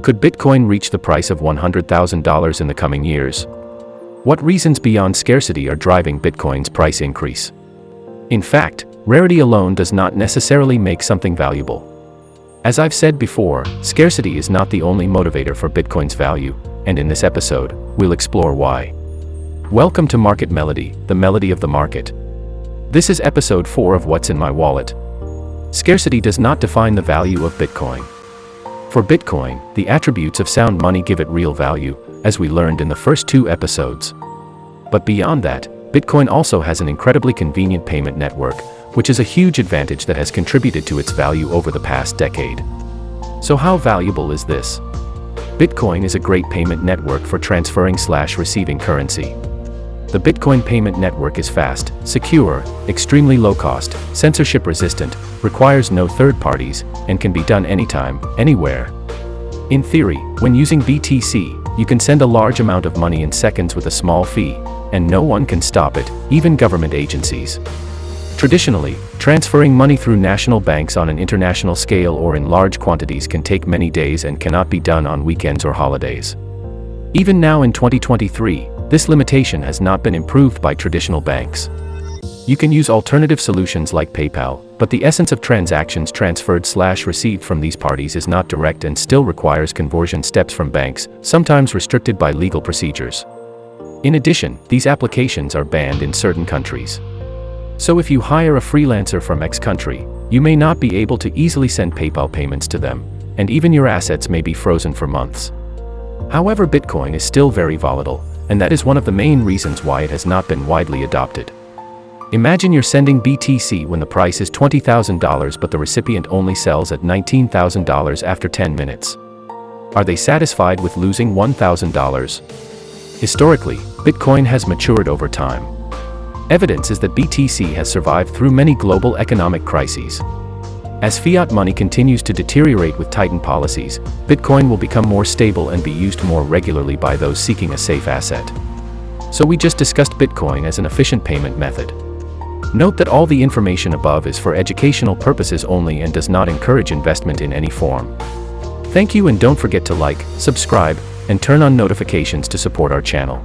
Could Bitcoin reach the price of $100,000 in the coming years? What reasons beyond scarcity are driving Bitcoin's price increase? In fact, rarity alone does not necessarily make something valuable. As I've said before, scarcity is not the only motivator for Bitcoin's value, and in this episode, we'll explore why. Welcome to Market Melody, the melody of the market. This is episode 4 of What's in My Wallet. Scarcity does not define the value of Bitcoin. For Bitcoin, the attributes of sound money give it real value, as we learned in the first 2 episodes. But beyond that, Bitcoin also has an incredibly convenient payment network, which is a huge advantage that has contributed to its value over the past decade. So how valuable is this? Bitcoin is a great payment network for transferring/receiving currency. The Bitcoin payment network is fast, secure, extremely low cost, censorship resistant, requires no third parties, and can be done anytime, anywhere. In theory, when using BTC, you can send a large amount of money in seconds with a small fee, and no one can stop it, even government agencies. Traditionally, transferring money through national banks on an international scale or in large quantities can take many days and cannot be done on weekends or holidays. Even now in 2023, this limitation has not been improved by traditional banks. You can use alternative solutions like PayPal, but the essence of transactions transferred/received from these parties is not direct and still requires conversion steps from banks, sometimes restricted by legal procedures. In addition, these applications are banned in certain countries. So if you hire a freelancer from X country, you may not be able to easily send PayPal payments to them, and even your assets may be frozen for months. However, Bitcoin is still very volatile, and that is one of the main reasons why it has not been widely adopted. Imagine you're sending BTC when the price is $20,000 but the recipient only sells at $19,000 after 10 minutes. Are they satisfied with losing $1,000? Historically, Bitcoin has matured over time. Evidence is that BTC has survived through many global economic crises. As fiat money continues to deteriorate with tightened policies, Bitcoin will become more stable and be used more regularly by those seeking a safe asset. So we just discussed Bitcoin as an efficient payment method. Note that all the information above is for educational purposes only and does not encourage investment in any form. Thank you, and don't forget to like, subscribe, and turn on notifications to support our channel.